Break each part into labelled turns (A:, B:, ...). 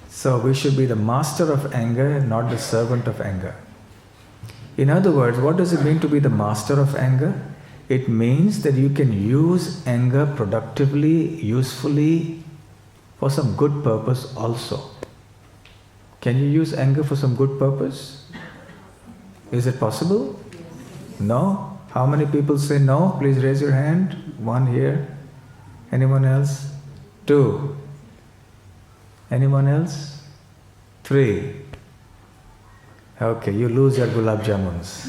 A: So we should be the master of anger, not the servant of anger. In other words, what does it mean to be the master of anger? It means that you can use anger productively, usefully, for some good purpose also. Can you use anger for some good purpose? Is it possible? No? How many people say no? Please raise your hand. One here. Anyone else? Two. Anyone else? Three. Okay, you lose your gulab jamuns.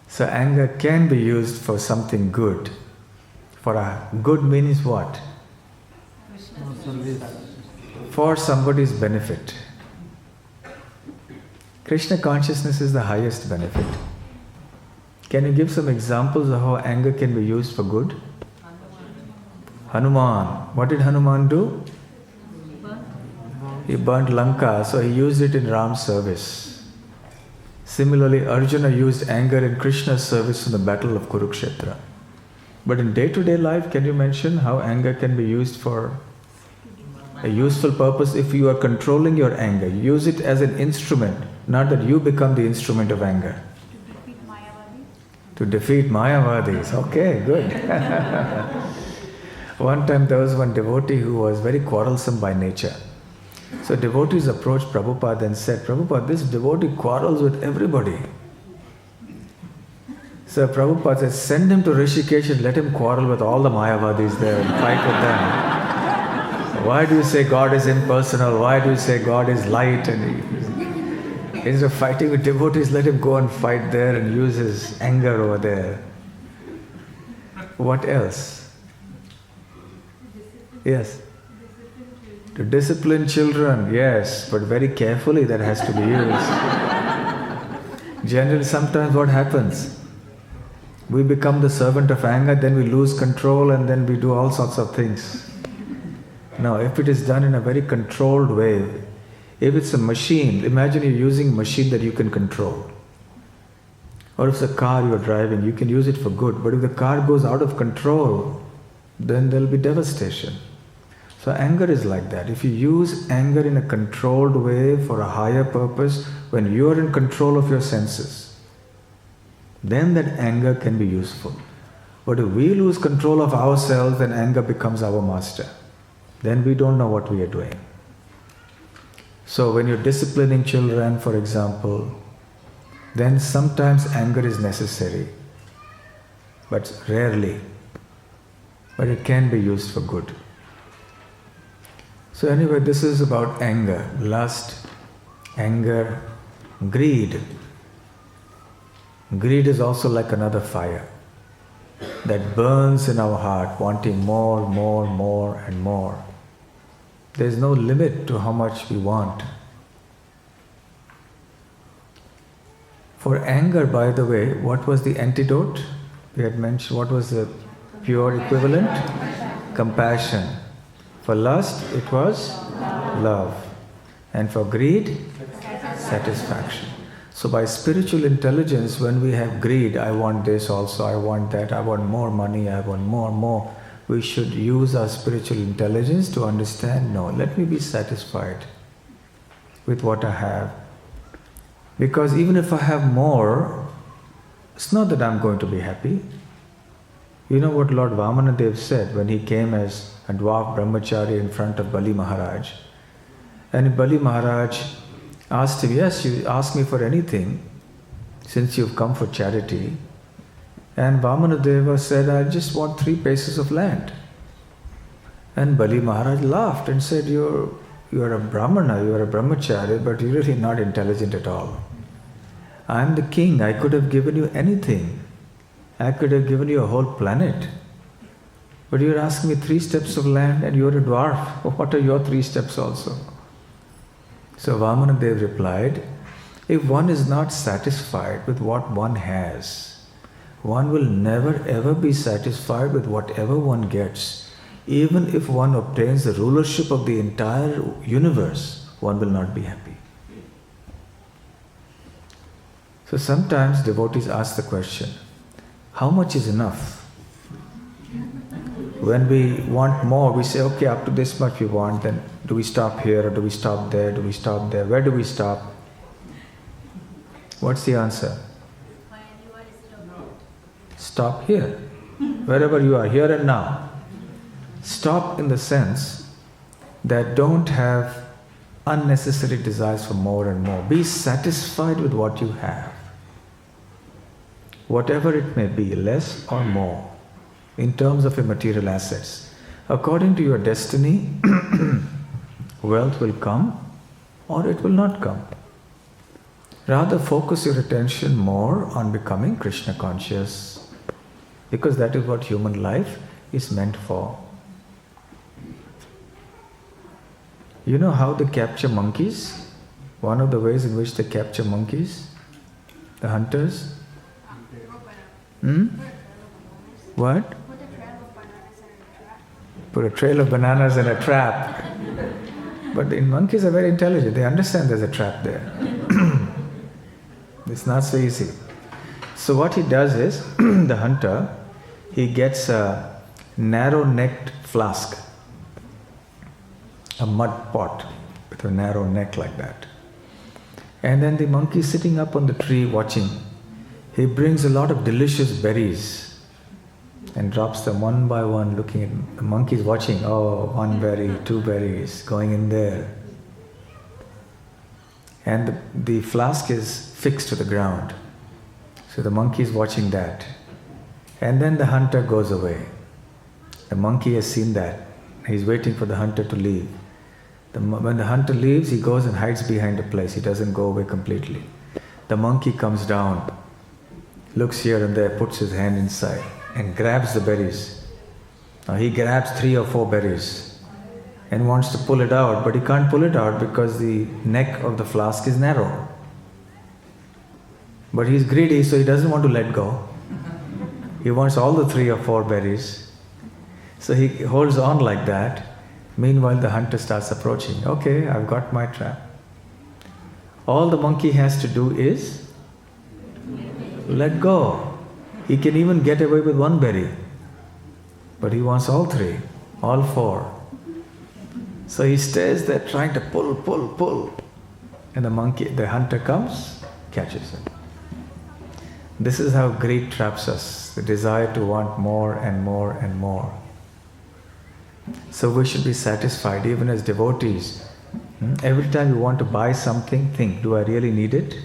A: So anger can be used for something good. For a good means what? For somebody's benefit. Krishna consciousness is the highest benefit. Can you give some examples of how anger can be used for good? Hanuman. What did Hanuman do? He burnt Lanka, so he used it in Ram's service. Similarly, Arjuna used anger in Krishna's service in the battle of Kurukshetra. But in day-to-day life, can you mention how anger can be used for a useful purpose? If you are controlling your anger, use it as an instrument, not that you become the instrument of anger. To defeat Mayavadis. Okay, good. One time there was one devotee who was very quarrelsome by nature. So devotees approached Prabhupada and said, Prabhupada, this devotee quarrels with everybody. So Prabhupada said, send him to Rishikesh and let him quarrel with all the Mayavadis there and fight with them. Why do you say God is impersonal? Why do you say God is light? And instead of fighting with devotees, let him go and fight there and use his anger over there. What else? Yes. To discipline children, yes, but very carefully that has to be used. Generally, sometimes what happens? We become the servant of anger, then we lose control and then we do all sorts of things. Now, if it is done in a very controlled way, if it's a machine, imagine you're using a machine that you can control. Or if it's a car you're driving, you can use it for good. But if the car goes out of control, then there'll be devastation. So anger is like that. If you use anger in a controlled way for a higher purpose, when you are in control of your senses, then that anger can be useful. But if we lose control of ourselves, then anger becomes our master. Then we don't know what we are doing. So when you're disciplining children, for example, then sometimes anger is necessary, but rarely. But it can be used for good. So anyway, this is about anger, lust, anger, greed. Greed is also like another fire that burns in our heart, wanting more, more, more and more. There is no limit to how much we want. For anger, by the way, what was the antidote? We had mentioned, what was the pure equivalent? Compassion. For lust, it was love. And for greed, satisfaction. So by spiritual intelligence, when we have greed, I want this also, I want that, I want more money, I want more, we should use our spiritual intelligence to understand, no, let me be satisfied with what I have. Because even if I have more, it's not that I'm going to be happy. You know what Lord Vamanadev said when he came as a dwarf brahmachari in front of Bali Maharaj. And Bali Maharaj asked him, yes, you ask me for anything since you've come for charity. And Vamanadeva said, I just want 3 paces of land. And Bali Maharaj laughed and said, you're a brahmana, you're a brahmachari, but you're really not intelligent at all. I'm the king, I could have given you anything. I could have given you a whole planet. But you're asking me 3 steps of land and you're a dwarf. What are your 3 steps also? So Vamanadev replied, if one is not satisfied with what one has, one will never ever be satisfied with whatever one gets. Even if one obtains the rulership of the entire universe, one will not be happy. So sometimes devotees ask the question, how much is enough? When we want more, we say, okay, up to this much we want, then do we stop here or do we stop there? Do we stop there? Where do we stop? What's the answer? Stop here. Wherever you are, here and now. Stop in the sense that don't have unnecessary desires for more and more. Be satisfied with what you have. Whatever it may be, less or more, in terms of your material assets. According to your destiny, wealth will come or it will not come. Rather focus your attention more on becoming Krishna conscious, because that is what human life is meant for. You know how they capture monkeys? One of the ways in which they capture monkeys, the hunters. What? Put a trail of bananas in a trap. But the monkeys are very intelligent. They understand there's a trap there. It's not so easy. So what he does is, the hunter, he gets a narrow-necked flask, a mud pot with a narrow neck like that. And then the monkey is sitting up on the tree watching. He brings a lot of delicious berries and drops them one by one, looking at the monkeys watching. Oh, one berry, two berries, going in there. And the flask is fixed to the ground. So the monkey is watching that. And then the hunter goes away. The monkey has seen that. He's waiting for the hunter to leave. When the hunter leaves, he goes and hides behind a place. He doesn't go away completely. The monkey comes down, looks here and there, puts his hand inside and grabs the berries. Now he grabs 3 or 4 berries and wants to pull it out, but he can't pull it out because the neck of the flask is narrow. But he's greedy, so he doesn't want to let go. He wants all the 3 or 4 berries. So he holds on like that. Meanwhile, the hunter starts approaching. Okay, I've got my trap. All the monkey has to do is let go. He can even get away with 1 berry. But he wants all 3, all 4. So he stays there trying to pull. And the hunter comes, catches him. This is how greed traps us, the desire to want more and more and more. So we should be satisfied, even as devotees. Every time you want to buy something, think, do I really need it?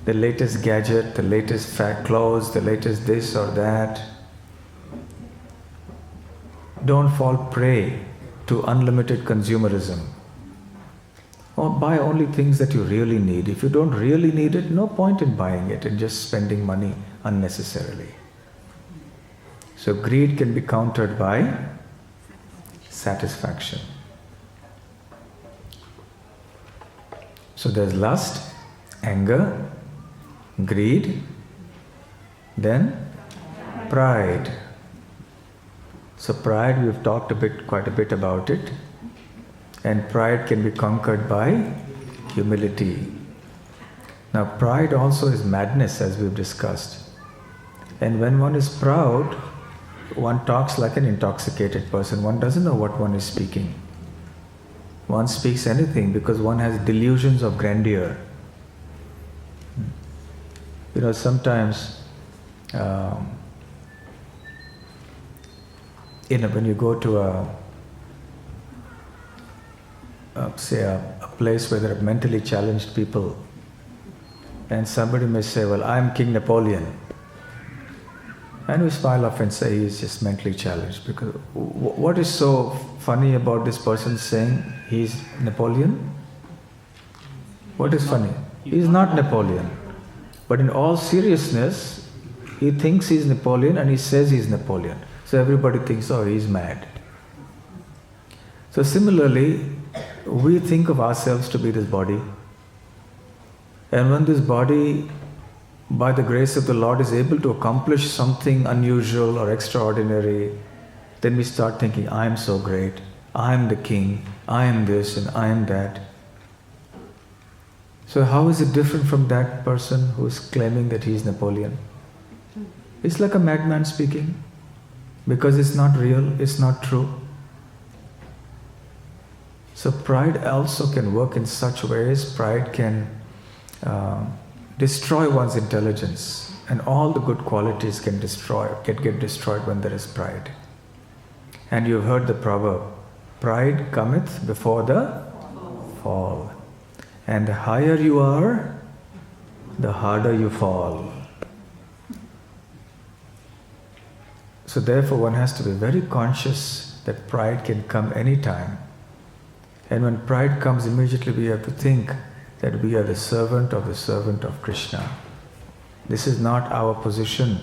A: The latest gadget, the latest fat clothes, the latest this or that. Don't fall prey to unlimited consumerism. Or buy only things that you really need. If you don't really need it, no point in buying it and just spending money unnecessarily. So greed can be countered by satisfaction. So there's lust, anger, greed, then pride. So pride, we've talked quite a bit about it. And pride can be conquered by humility. Now pride also is madness, as we've discussed. And when one is proud, one talks like an intoxicated person. One doesn't know what one is speaking. One speaks anything because one has delusions of grandeur. You know, sometimes when you go to a place where there are mentally challenged people, and somebody may say, well, I'm King Napoleon. And we smile off and say he's just mentally challenged. Because what is so funny about this person saying he's Napoleon? What is funny? He's not Napoleon. But in all seriousness, he thinks he's Napoleon and he says he's Napoleon. So everybody thinks, oh, he's mad. So similarly, we think of ourselves to be this body. And when this body, by the grace of the Lord, is able to accomplish something unusual or extraordinary, then we start thinking, I am so great, I am the king, I am this and I am that. So how is it different from that person who is claiming that he is Napoleon? It's like a madman speaking. because it's not real, it's not true. So pride also can work in such ways. Pride can destroy one's intelligence, and all the good qualities can get destroyed when there is pride. And you've heard the proverb, pride cometh before the fall. And the higher you are, the harder you fall. So therefore one has to be very conscious that pride can come anytime. And when pride comes, immediately we have to think that we are the servant of Krishna. This is not our position